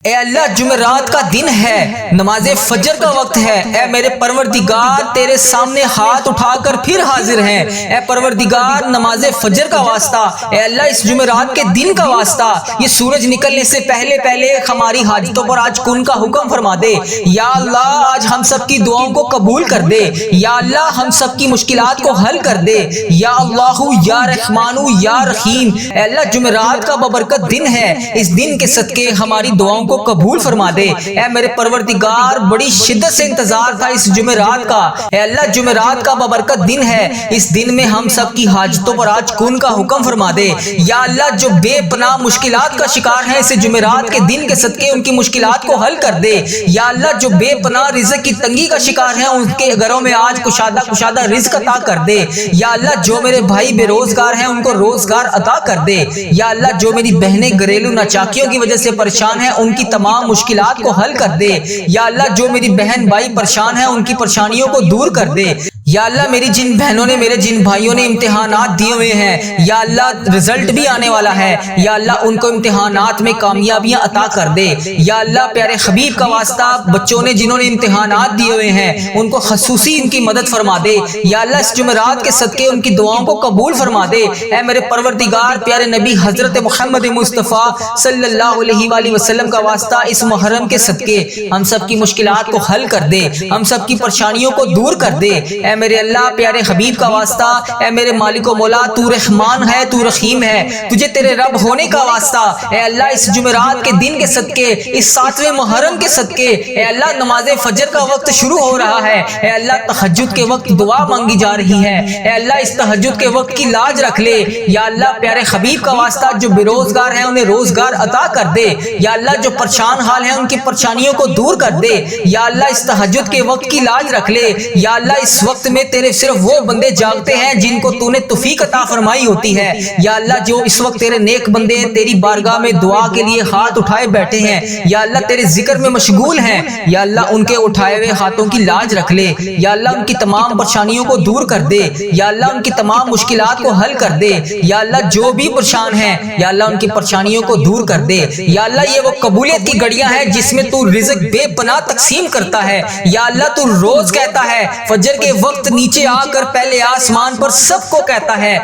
اے اللہ جمعرات کا دن ہے، نماز فجر کا وقت ہے، اے میرے پروردگار تیرے سامنے ہاتھ اٹھا کر پھر حاضر ہیں، اے پروردگار نماز فجر کا واسطہ، اے اللہ اس جمعرات کے دن کا واسطہ، یہ سورج نکلنے سے پہلے پہلے ہماری حاجتوں پر آج کن کا حکم فرما دے یا اللہ، آج ہم سب کی دعاؤں کو قبول کر دے یا اللہ، ہم سب کی مشکلات کو حل کر دے یا اللہ یا رحمان یا رحیم۔ اے اللہ جمعرات کا ببرکت دن ہے، اس دن کے صدقے ہماری دعاؤں کو قبول فرما دے، اے میرے پروردگار بڑی شدت سے انتظار تھا اس جمعرات کا، اے اللہ جمعرات کا ببرکت دن ہے، اس دن میں ہم سب کی حاجتوں پر آج کن کا حکم فرما دے یا اللہ، جو بے پناہ مشکلات کا شکار ہیں اس جمعرات کے دن کے صدقے ان کی مشکلات کو حل کر دے یا اللہ، جو بے پناہ رزق کی تنگی کا شکار ہیں ان کے گھروں میں آج کشادہ رزق عطا کر دے یا اللہ، جو میرے بھائی بے روزگار ہیں ان کو روزگار عطا کر دے یا اللہ، جو میری بہنیں گھریلو ناچاکیوں کی وجہ سے پریشان ہیں ان کی تمام مشکلات کو حل کر دے یا اللہ، جو میری بہن بھائی پریشان ہیں ان کی پریشانیوں کو دور کر دے یا اللہ، میری جن بہنوں نے میرے جن بھائیوں نے امتحانات دیے ہوئے ہیں یا اللہ رزلٹ بھی آنے والا ہے یا اللہ، ان کو امتحانات میں کامیابیاں عطا کر دے یا اللہ، پیارے حبیب کا واسطہ بچوں نے جنہوں نے امتحانات دیے ہوئے ہیں ان کو خصوصی ان کی مدد فرما دے یا اللہ، اس جمعرات کے صدقے ان کی دعاؤں کو قبول فرما دے، اے میرے پروردگار پیارے نبی حضرت محمد مصطفیٰ صلی اللہ علیہ وآلہ وسلم کا واسطہ اس محرم کے صدقے ہم سب کی مشکلات کو حل کر دے، ہم سب کی پریشانیوں کو دور کر دے، اے میرے اللہ پیارے حبیب کا واسطہ، اے میرے مالک و مولا تو رحمان ہے، تو رحیم ہے، تجھے تیرے رب ہونے کا واسطہ، اے اللہ اس جمعرات کے دن کے صدقے، اس 7ویں محرم کے صدقے، اے اللہ نماز فجر کا وقت شروع ہو رہا ہے، اے اللہ تہجد کے وقت دعا مانگی جا رہی ہے، اے اللہ اس تہجد کے وقت کی لاج رکھ لے یا اللہ، پیارے حبیب کا واسطہ جو بے روزگار ہیں انہیں روزگار عطا کر دے یا اللہ، جو پریشان حال ہیں ان کی پریشانیوں کو دور کر دے یا اللہ، اس تہجد کے وقت کی لاج رکھ لے یا اللہ، اس وقت میں تیرے صرف وہ بندے جاگتے ہیں جن کو تو نے توفیق عطا فرمائی ہوتی ہے یا اللہ، جو اس وقت تیرے نیک بندے تیری بارگاہ میں دعا کے لیے ہاتھ اٹھائے بیٹھے ہیں یا اللہ، تیرے ذکر میں مشغول ہیں یا اللہ، ان کے اٹھائے ہوئے ہاتھوں کی لاج رکھ لے یا اللہ، ان کی تمام پریشانیوں کو دور کر دے یا اللہ، ان کی تمام مشکلات کو حل کر دے یا اللہ، جو بھی پریشان ہیں یا اللہ ان کی پریشانیوں کو دور کر دے یا اللہ، یہ وہ قبولیت کی گھڑیاں ہیں جس میں تو رزق بے پناہ تقسیم کرتا ہے یا اللہ، تو روز کہتا ہے فجر کے وقت نیچے آ کر پہلے آسمان پر سب کو کہتا ہے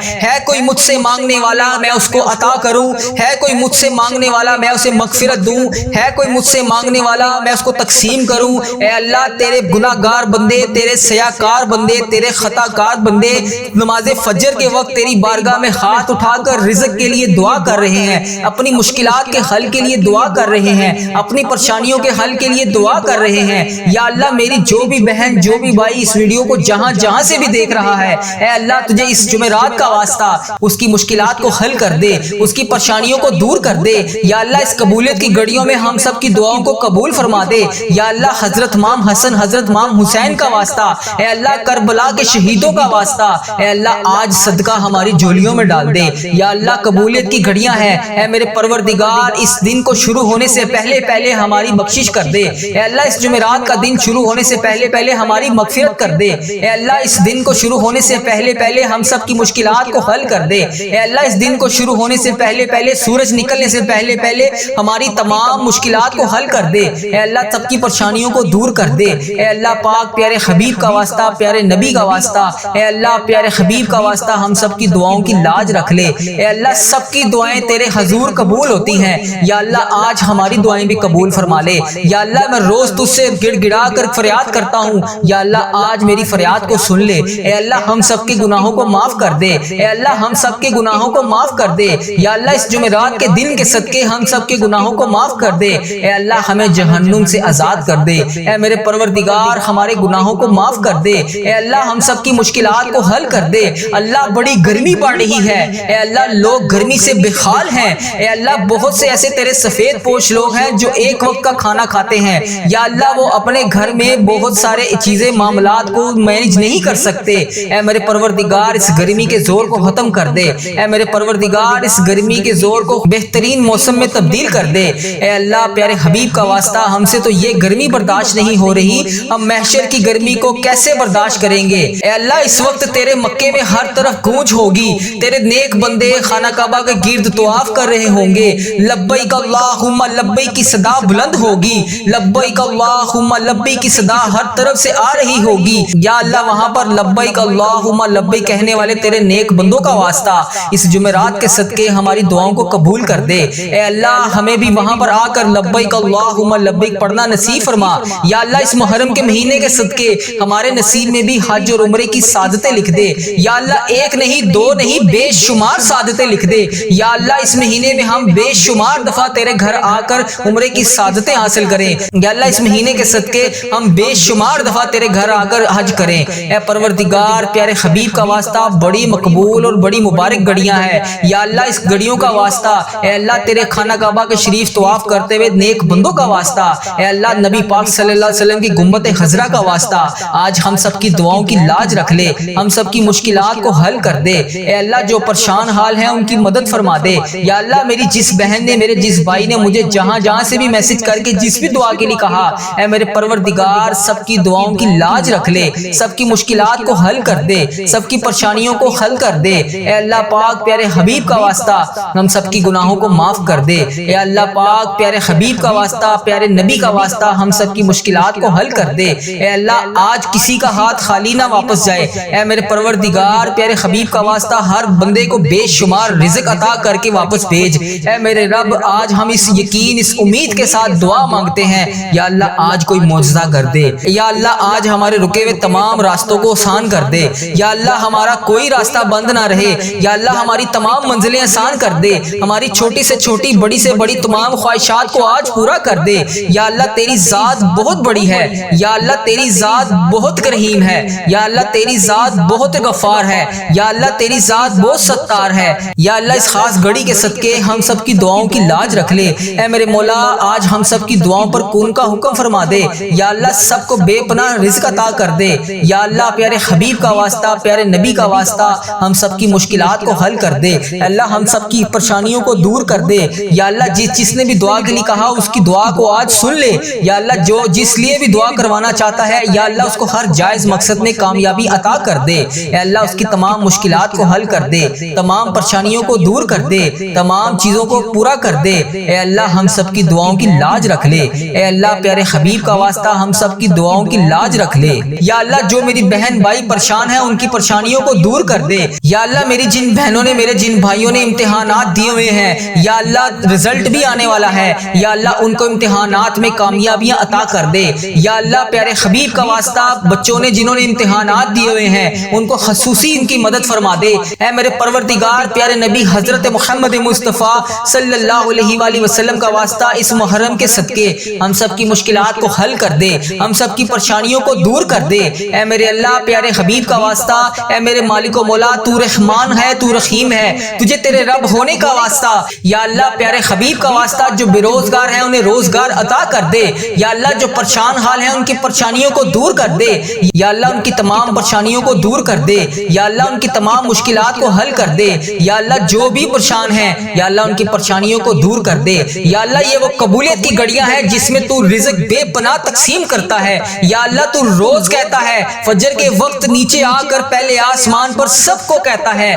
کوئی مجھ سے مانگنے والا میں اس کو عطا کروں، ہے کوئی مجھ سے مانگنے والا میں اسے مغفرت دوں، ہے کوئی مجھ سے مانگنے والا میں اس کو تقسیم کروں، اے اللہ تیرے گناہ گار بندے، تیرے سیاکار بندے، تیرے خطا کار بندے نماز فجر کے وقت تیری بارگاہ میں ہاتھ اٹھا کر رزق کے لیے دعا کر رہے ہیں، اپنی مشکلات کے حل کے لیے دعا کر رہے ہیں، اپنی پریشانیوں کے حل کے لیے دعا کر رہے ہیں یا اللہ، میری جو بھی بہن جو بھی بھائی اس ویڈیو کو جہاں جہاں سے بھی دیکھ رہا ہے، اے اللہ تجھے اس جمعرات کا واسطہ اس کی مشکلات کو حل کر دے، اس کی پریشانیوں کو دور کر دے یا اللہ، اس قبولیت کی گھڑیوں میں ہم سب کی دعاؤں کو قبول فرما دے یا اللہ، حضرت امام حسن حضرت امام حسین کا واسطہ، اے اللہ کربلا کے شہیدوں کا واسطہ، اے اللہ آج صدقہ ہماری جھولیوں میں ڈال دے یا اللہ، قبولیت کی گھڑیاں ہیں، اے میرے پروردگار اس دن کو شروع ہونے سے پہلے پہلے ہماری بخشش کر دے، اے اللہ اس جمعرات کا دن شروع ہونے سے پہلے پہلے ہماری مغفرت کر دے، اے اللہ اس دن کو شروع ہونے سے پہلے پہلے ہم سب کی مشکلات کو حل کر دے، اے اللہ اس دن کو شروع ہونے سے پہلے پہلے سورج نکلنے سے پہلے پہلے ہماری تمام مشکلات کو حل کر دے، اے اللہ سب کی پریشانیوں کو دور کر دے، اے اللہ پاک پیارے حبیب کا واسطہ، پیارے نبی کا واسطہ، اے اللہ پیارے حبیب کا واسطہ ہم سب کی دعاؤں کی لاج رکھ لے، اے اللہ سب کی دعائیں تیرے حضور قبول ہوتی ہیں یا اللہ، آج ہماری دعائیں بھی قبول فرما لے یا اللہ، میں روز تجھ سے گڑ گڑا کر فریاد کرتا ہوں یا اللہ، آج میری فریاد کو سن لے، اے اللہ ہم سب کے گناہوں کو معاف کر دے، اے اللہ ہم سب کے گناہوں کو معاف کر دے یا اللہ، اس جمعرات کے دن کے صدقے ہم سب کے گناہوں کو معاف کر دے، اے اللہ ہمیں جہنم سے آزاد کر دے، اے میرے پروردگار ہمارے گناہوں کو معاف کر دے، اے اللہ ہم سب کی مشکلات کو حل کر دے، اللہ بڑی گرمی پڑ رہی ہے، اے اللہ لوگ گرمی سے بے حال ہیں، اے اللہ بہت سے ایسے تیرے سفید پوش لوگ ہیں جو ایک وقت کا کھانا کھاتے ہیں یا اللہ، وہ اپنے گھر میں بہت سارے چیزیں معاملات کو مینج مینج نہیں کر سکتے، اے میرے پروردگار اس گرمی کے زور کو ختم کر دے، اے میرے پروردگار اس گرمی کے زور کو بہترین موسم میں تبدیل کر دے۔ اے اللہ پیارے حبیب کا واسطہ ہم سے تو یہ گرمی برداشت نہیں ہو رہی، ہم محشر کی گرمی کو کیسے برداشت کریں گے؟ اے اللہ اس وقت تیرے مکے میں ہر طرف گونج ہوگی، تیرے نیک بندے خانہ کعبہ کے گرد طواف کر رہے ہوں گے، لبیک اللہم لبیک کی صدا بلند ہوگی، لبیک اللہم لبیک کی صدا ہر طرف سے آ رہی ہوگی۔ یا اللہ وہاں پر لبیک اللہم لبیک کہنے والے تیرے نیک بندوں کا واسطہ اس جمعرات کے صدقے ہماری دعاؤں کو قبول کر دے۔ اے اللہ ہمیں بھی وہاں پر آ کر لبیک اللہم لبیک پڑھنا نصیب فرما۔ یا اللہ اس محرم کے مہینے کے صدقے ہمارے نصیب میں بھی حج اور عمرے کی سعادتیں لکھ دے۔ یا اللہ ایک نہیں دو نہیں بے شمار سعادتیں لکھ دے۔ یا اللہ اس مہینے میں ہم بے شمار دفعہ تیرے گھر آ کر عمرے کی سعادتیں حاصل کریں۔ یا اللہ اس مہینے کے صدقے ہم بے شمار دفعہ تیرے گھر آ کر حج کریں۔ اے پروردگار پیارے حبیب کا واسطہ بڑی مقبول اور بڑی مبارک گھڑیاں ہیں، یا اللہ اس گھڑیوں کا واسطہ، اے اللہ تیرے خانہ کعبہ کے شریف طواف کرتے ہوئے نیک بندوں کا واسطہ، اے اللہ نبی پاک صلی اللہ علیہ وسلم کی گنبد خضرا کا واسطہ آج ہم سب کی دعاؤں کی لاج رکھ لے، ہم سب کی مشکلات کو حل کر دے۔ اے اللہ جو پریشان حال ہیں ان کی مدد فرما دے۔ یا اللہ میری جس بہن نے میرے جس بھائی نے مجھے جہاں جہاں سے بھی میسج کر کے جس بھی دعا کے لیے کہا، اے میرے پروردگار سب کی دعاؤں کی لاج رکھ لے، سب کی مشکلات کو حل کر دے، سب کی پریشانیوں کو حل کر دے۔ اے اللہ پاک پیارے حبیب کا واسطہ ہم سب کی گناہوں کو معاف کر دے۔ اے اللہ پاک پیارے حبیب کا واسطہ پیارے نبی کا واسطہ ہم سب کی مشکلات کو حل کر دے۔ اے اللہ آج کسی کا ہاتھ خالی نہ واپس جائے۔ اے میرے پروردگار پیارے حبیب کا واسطہ ہر بندے کو بے شمار رزق عطا کر کے واپس بھیج۔ اے میرے رب آج ہم اس یقین اس امید کے ساتھ دعا مانگتے ہیں، یا اللہ آج کوئی معجزہ کر دے، یا اللہ آج ہمارے رکے ہوئے تمام راستوں کو آسان کر دے، یا اللہ ہمارا کوئی راستہ بند نہ رہے، یا اللہ ہماری تمام منزلیں آسان کر دے، ہماری چھوٹی سے چھوٹی بڑی سے بڑی تمام خواہشات کو آج پورا کر دے۔ یا اللہ تیری ذات بہت بڑی ہے، یا اللہ تیری ذات بہت کریم ہے، یا اللہ تیری ذات بہت غفار ہے، یا اللہ تیری ذات بہت ستار ہے۔ یا اللہ اس خاص گھڑی کے صدقے ہم سب کی دعاؤں کی لاج رکھ لے۔ اے میرے مولا آج ہم سب کی دعاؤں پر کون کا حکم فرما دے، یا اللہ سب کو بے پناہ رزق عطا کر دے۔ یا اللہ پیارے حبیب کا واسطہ پیارے نبی کا واسطہ ہم سب کی مشکلات کو حل کر دے۔ اللہ ہم سب کی پریشانیوں کو دور کر دے۔ یا اللہ جس نے بھی دعا کے لیے کہا اس کی دعا کو آج سن لے۔ یا اللہ جو جس لیے بھی دعا کروانا چاہتا ہے، یا اللہ اس کو ہر جائز مقصد میں کامیابی عطا کر دے۔ اے اللہ اس کی تمام مشکلات کو حل کر دے، تمام پریشانیوں کو دور کر دے، تمام چیزوں کو پورا کر دے۔ اے اللہ ہم سب کی دعاؤں کی لاج رکھ لے۔ اے اللہ پیارے حبیب کا واسطہ ہم سب کی دعاؤں کی لاج رکھ لے۔ یا اللہ جو میری بہن بھائی پریشان ہیں ان کی پریشانیوں کو دور کر دے۔ یا اللہ میری جن بہنوں نے میرے جن بھائیوں نے امتحانات دیے ہوئے ہیں، یا اللہ رزلٹ بھی آنے والا ہے، یا اللہ ان کو امتحانات میں کامیابیاں عطا کر دے۔ یا اللہ پیارے حبیب کا واسطہ بچوں نے جنہوں نے امتحانات دیے ہوئے ہیں ان کو خصوصی ان کی مدد فرما دے۔ اے میرے پروردگار پیارے نبی حضرت محمد مصطفیٰ صلی اللہ علیہ وآلہ وسلم کا واسطہ اس محرم کے صدقے ہم سب کی مشکلات کو حل کر دے، ہم سب کی پریشانیوں کو دور کر دے۔ اے میرے اللہ پیارے حبیب کا واسطہ، اے میرے مالک و مولا تو رحمان ہے تو رحیم ہے، تجھے تیرے رب ہونے کا واسطہ، یا اللہ پیارے حبیب کا واسطہ جو بے روزگار ہیں انہیں روزگار عطا کر دے۔ یا اللہ جو پریشان حال ہیں ان کی پریشانیوں کو دور کر دے، یا اللہ ان کی تمام پریشانیوں کو دور کر دے، یا اللہ ان کی تمام مشکلات کو حل کر دے۔ یا اللہ جو بھی پریشان ہیں یا اللہ ان کی پریشانیوں کو دور کر دے۔ یا اللہ یہ وہ قبولیت کی گھڑیاں ہیں جس میں تو رزق بے پناہ تقسیم کرتا ہے۔ یا اللہ تو روز کہتا ہے فجر کے وقت نیچے آ کر پہلے آسمان پر سب کو کہتا ہے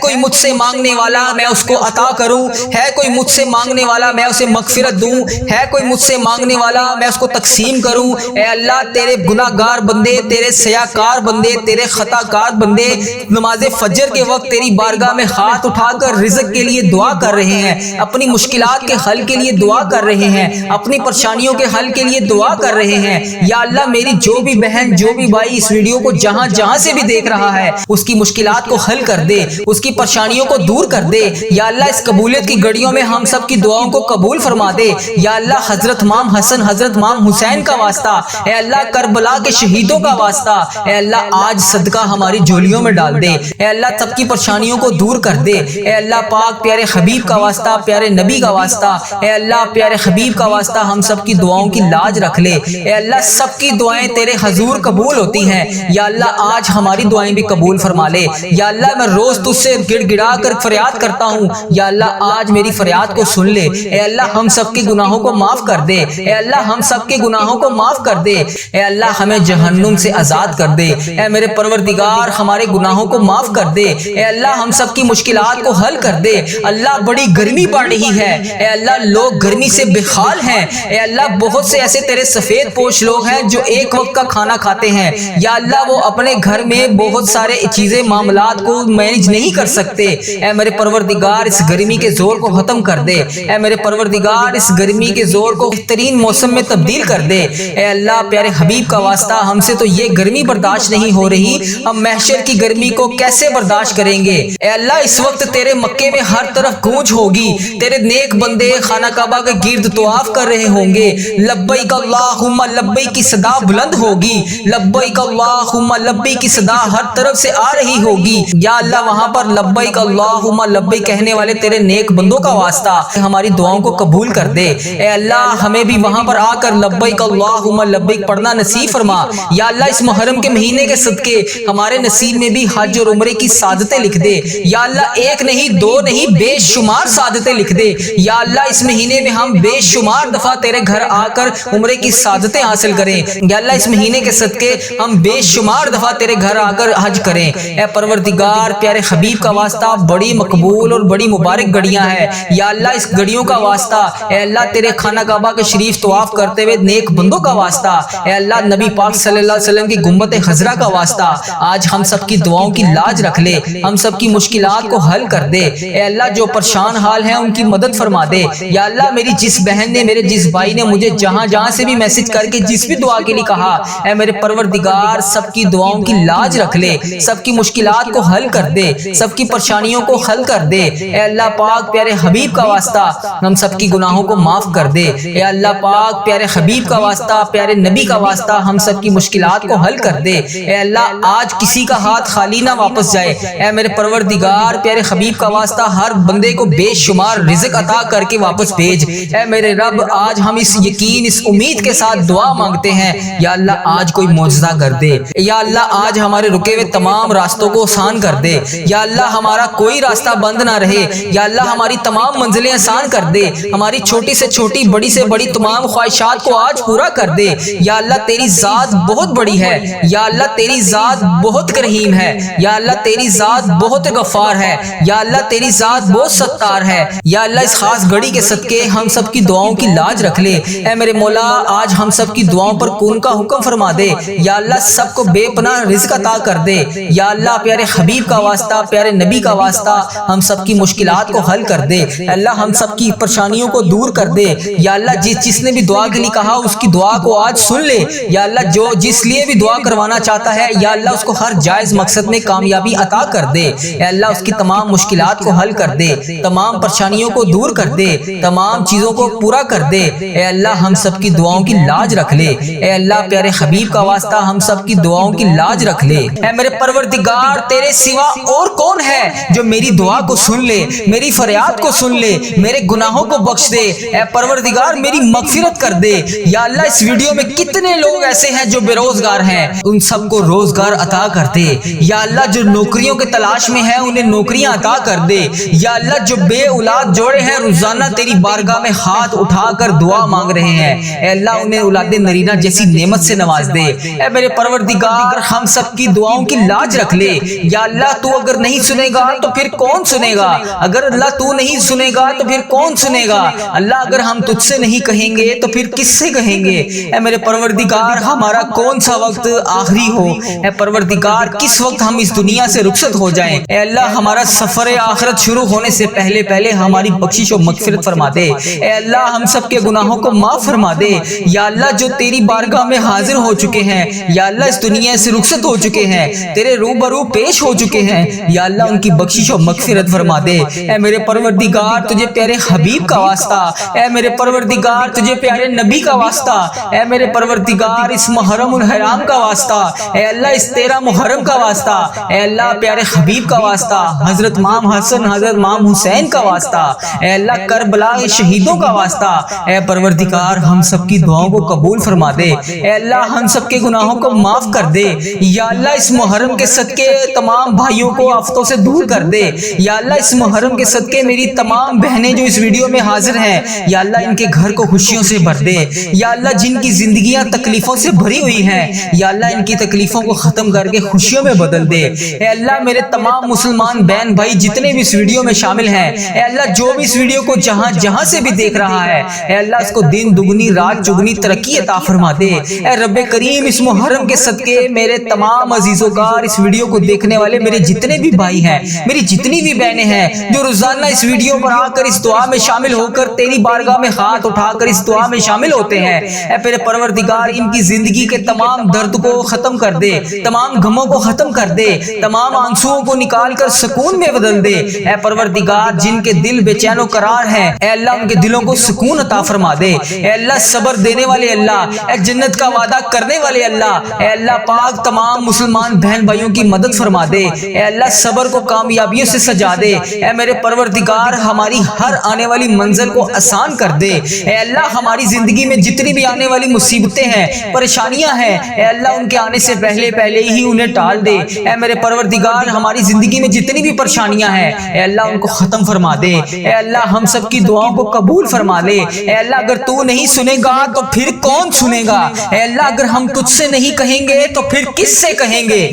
کوئی مجھ سے مانگنے والا میں اس کو عطا کروں، ہے کوئی مجھ سے مانگنے والا میں اسے مغفرت دوں، ہے کوئی مجھ سے مانگنے والا میں اس کو تقسیم کروں۔ اے اللہ تیرے گناہ گار بندے، تیرے سیاکار بندے، تیرے خطا کار بندے نماز فجر کے وقت تیری بارگاہ میں ہاتھ اٹھا کر رزق کے لیے دعا کر رہے ہیں، اپنی مشکلات کے حل کے لیے دعا کر رہے ہیں، اپنی پریشانیوں کے حل کے لیے دعا کر رہے ہیں۔ یا اللہ میری جو بھی بہن جو بھی بھائی اس ویڈیو کو جہاں جہاں سے بھی دیکھ رہا ہے اس کی مشکلات کو حل کر دے، اس کی پریشانیوں کو دور کر دے۔ یا اللہ اس قبولیت کی گھڑیوں میں ہم سب کی دعاؤں کو قبول فرما دے۔ یا اللہ حضرت امام حسن حضرت امام حسین کا واسطہ، اے اللہ کربلا کے شہیدوں کا واسطہ، اے اللہ آج صدقہ ہماری جھولیوں میں ڈال دے۔ اے اللہ سب کی پریشانیوں کو دور کر دے۔ اے اللہ پاک پیارے حبیب کا واسطہ پیارے نبی کا واسطہ، اے اللہ پیارے حبیب کا واسطہ ہم سب کی دعاؤں کی لاج رکھ لے۔ اے اللہ سب کی دعائیں تیرے حضور قبول ہوتی ہیں۔ ہیں، یا اللہ آج ہماری دعائیں بھی قبول فرما لے۔ یا اللہ میں روز تجھ سے گڑ گڑا کر فریاد کرتا ہوں، یا اللہ آج میری فریاد کو سن لے۔ اے اللہ ہم سب کے گناہوں کو معاف کر دے، اے اللہ ہم سب کے گناہوں کو معاف کر دے، اے اللہ ہمیں جہنم سے آزاد کر دے۔ اے میرے پروردگار ہمارے گناہوں کو معاف کر دے، اے اللہ ہم سب کی مشکلات کو حل کر دے۔ اللہ بڑی گرمی پڑ رہی ہے، اے اللہ لوگ گرمی سے بے حال ہیں، اے اللہ بہت سے ایسے تیرے سفید پوش لوگ ہیں جو ایک وقت کا کھانا کھاتے ہیں، یا اللہ وہ اپنے گھر میں بہت سارے چیزیں معاملات کو مینج نہیں کر سکتے۔ اے میرے پروردگار اس گرمی کے زور کو ختم کر دے، اے میرے پروردگار اس گرمی کے زور کو بہترین موسم میں تبدیل کر دے۔ اے اللہ پیارے حبیب کا واسطہ ہم سے تو یہ گرمی برداشت نہیں ہو رہی، ہم محشر کی گرمی کو کیسے برداشت کریں گے؟ اے اللہ اس وقت تیرے مکے میں ہر طرف گونج ہوگی، تیرے نیک بندے خانہ کعبہ کے گرد طواف کر رہے ہوں گے، لبیک اللہم لبیک کی صدا بلند ہوگی، لبیک اللہم لبیک کی صدا ہر طرف سے آ رہی ہوگی۔ یا اللہ وہاں پر لبیک اللہم لبیک کہنے والے تیرے نیک بندوں کا واسطہ ہماری دعاؤں کو قبول کر دے۔ اے اللہ ہمیں بھی وہاں پر آ کر لبیک اللہم لبیک پڑھنا نصیب فرما۔ یا اللہ اس محرم کے مہینے کے صدقے ہمارے نصیب میں بھی حج اور عمرے کی سعادتیں لکھ دے۔ یا اللہ ایک نہیں دو نہیں بے شمار سعادتیں لکھ دے۔ یا اللہ اس مہینے میں ہم بے شمار دفعہ تیرے گھر آ کر عمرے کی سعادتیں حاصل کریں۔ یا اللہ اس مہینے کے صدقے ہم بے شمار دفعہ تیرے گھر آ کر حج کریں۔ اے پروردگار پیارے حبیب کا واسطہ بڑی مقبول اور بڑی مبارک گھڑیاں ہیں، یا اللہ اس گھڑیوں کا واسطہ اے اللہ تیرے خانہ کعبہ کے شریف طواف کرتے ہوئے نیک بندوں کا واسطہ، اے اللہ نبی پاک صلی اللہ علیہ وسلم کی گنبد خضرا کا واسطہ آج ہم سب کی دعاؤں کی لاج رکھ لے، ہم سب کی مشکلات کو حل کر دے۔ اے اللہ جو پریشان حال ہیں ان کی مدد فرما دے۔ یا اللہ میری جس بہن نے میرے جس بھائی نے مجھے جہاں جہاں سے بھی میسج کر کے جس بھی دعا کے لیے کہا، اے میرے پروردگار سب کی دعاؤں کی لاج رکھ لے، سب کی مشکلات کو حل کر دے، سب کی پریشانیوں کو حل کر دے۔ اے اللہ پاک پیارے حبیب کا واسطہ ہم سب کی گناہوں کو معاف کر دے۔ اے اللہ پاک پیارے حبیب کا واسطہ پیارے نبی کا واسطہ ہم سب کی مشکلات کو حل کر دے۔ اے اللہ آج کسی کا ہاتھ خالی نہ واپس جائے۔ اے میرے پروردگار پیارے حبیب کا واسطہ ہر بندے کو بے شمار رزق عطا کر کے واپس بھیج۔ اے میرے رب آج ہم اس یقین اس امید کے ساتھ دعا مانگتے ہیں، یا اللہ آج کوئی معجزہ کر دے، یا اللہ آج ہمارے رکے ہوئے تمام راستوں کو آسان کر دے، یا اللہ ہمارا کوئی راستہ بند نہ رہے، یا اللہ ہماری تمام منزلیں آسان کر دے، ہماری چھوٹی سے چھوٹی بڑی سے بڑی تمام خواہشات کو آج پورا کر دے۔ یا اللہ تیری ذات بہت بڑی ہے، یا اللہ تیری ذات بہت کریم ہے، یا اللہ تیری ذات بہت غفار ہے، یا اللہ تیری ذات بہت ستار ہے۔ یا اللہ اس خاص گھڑی کے صدقے ہم سب کی دعاؤں کی لاج رکھ لے۔ اے میرے مولا آج ہم سب کی دعاؤں پر کون کا حکم فرما دے، یا اللہ سب کو بے پناہ رزق عطا کر دے۔ یا اللہ پیارے حبیب کا واسطہ پیارے نبی کا واسطہ ہم سب کی مشکلات کو حل کر دے۔ اللہ ہم سب کی پریشانیوں کو دور کر دے۔ یا اللہ جس نے بھی دعا کے لیے کہا اس کی دعا کو آج سن لے۔ یا اللہ جو جس لیے بھی دعا کروانا چاہتا ہے، یا اللہ اس کو ہر جائز مقصد میں کامیابی عطا کر دے۔ اے اللہ اس کی تمام مشکلات کو حل کر دے، تمام پریشانیوں کو دور کر دے، تمام چیزوں کو پورا کر دے۔ اے اللہ ہم سب کی دعاؤں کی لاج رکھ لے۔ اے اللہ پیارے حبیب کا واسطہ ہم سب کی دعاؤں کی لاج رکھ لے۔ اے میرے پروردگار تیرے سوا اور کون ہے جو میری دعا کو سن لے، میری فریاد کو سن لے، میرے گناہوں کو بخش دے۔ اے پروردگار میری مغفرت کر دے۔ یا اللہ اس ویڈیو میں کتنے لوگ ایسے ہیں جو بے روزگار ہیں، ان سب کو روزگار عطا کر دے۔ یا اللہ جو نوکریوں کے تلاش میں ہیں انہیں نوکریاں عطا کر دے۔ یا اللہ جو بے اولاد جوڑے ہیں روزانہ تیری بارگاہ میں ہاتھ اٹھا کر دعا مانگ رہے ہیں، اے اللہ انہیں اولاد نرینہ جیسی نعمت سے نواز دے۔ اے میرے پروردگار ہم سب کی دعاؤں کی لاج رکھ لے۔ یا اللہ تو اگر نہیں سنے گا تو پھر کون سنے گا؟ اگر اللہ تو نہیں سنے گا تو پھر کون سنے گا؟ اللہ اگر ہم تجھ سے نہیں کہیں گے تو پھر کس سے کہیں گے؟ اے میرے پروردگار ہمارا کون سا وقت آخری ہو، اے پروردگار کس وقت ہم اس دنیا سے رخصت ہو جائیں، اے اللہ ہمارا سفر آخرت شروع ہونے سے پہلے پہلے ہماری بخشش و مغفرت فرما دے۔ اے اللہ ہم سب کے گناہوں کو معاف فرما دے۔ یا اللہ جو تیری بارگاہ میں حاضر ہو چکے ہیں، یا اللہ اس دنیا سے رخصت ہو چکے ہیں، تیرے روبرو پیش ہو چکے ہیں، یا اللہ ان کی بخشش و مغفرت فرما دے۔ اے میرے پروردگار تجھے پیارے حبیب کا واسطہ، اے میرے پروردگار تجھے پیارے نبی کا واسطہ، اے میرے پروردگار اس محرم الحرام کا واسطہ، اے اللہ اس تیرا محرم کا واسطہ، اے اللہ پیارے حبیب کا واسطہ، حضرت امام حسن حضرت امام حسین کا واسطہ، اے اللہ کربلا کے شہیدوں کا واسطہ، اے پروردگار ہم سب کی دعاؤں کو قبول فرما دے۔ اے اللہ ہم سب کے گناہوں کو معاف کر دے یا اللہ اس محرم کے صدقے تمام بھائیوں کو آفتوں سے دور کر دے یا اللہ اس محرم کے صدقے میری تمام بہنیں جو اس ویڈیو میں حاضر ہیں یا اللہ ان کے گھر کو خوشیوں سے بھر دے یا اللہ جن کی زندگیاں تکلیفوں سے بھری ہوئی ہیں یا اللہ ان کی تکلیفوں کو ختم کر کے خوشیوں میں بدل دے اے اللہ میرے تمام مسلمان بہن بھائی جتنے بھی اس ویڈیو میں شامل ہیں اے اللہ جو بھی اس ویڈیو کو جہاں سے بھی دیکھ رہا ہے اے اللہ اس کو دن دگنی رات چگنی ترقی عطا فرما دے اے رب کریم اس محرم کے صدقے میرے تمام عزیزوں کا اس ویڈیو کو دیکھنے والے میرے جتنے بھی بھائی ہیں میری جتنی بھی بہنیں ہیں جو روزانہ اس ویڈیو پر آ کر اس دعا میں شامل ہو کر تیری بارگاہ میں ہاتھ اٹھا کر اس دعا میں شامل ہوتے ہیں اے میرے پروردگار ان کی زندگی کے تمام درد کو ختم کر دے تمام غموں کو ختم کر دے تمام آنسوؤں کو نکال کر سکون میں بدل دے اے پروردگار جن کے دل بے چین و قرار ہیں اے اللہ ان کے دلوں کو سکون عطا فرما دے اے اللہ صبر دینے والے اللہ اے جنت کا وعدہ کرنے والے اللہ اے اللہ پاک تمام مسلمان بہن بھائیوں کی مدد فرما دے اے اللہ صبر کو کامیابیوں سے سجا دے اے میرے پروردگار ہماری ہر آنے والی منزل کو آسان کر دے اے اللہ ہماری زندگی میں جتنی بھی آنے والی مصیبتیں ہیں پریشانیاں ہیں اے اللہ ان کے آنے سے پہلے ہی انہیں ٹال دے اے میرے پروردگار ہماری زندگی میں جتنی بھی پریشانیاں ہیں اے اللہ ان کو ختم فرما دے اے اللہ ہم سب کی دعاؤں کو قبول فرما لے اے اللہ اگر تو نہیں سنے گا تو پھر کون سنے گا اے اللہ اگر ہم تجھ سے نہیں کہیں گے تو پھر کس سے کہیں گے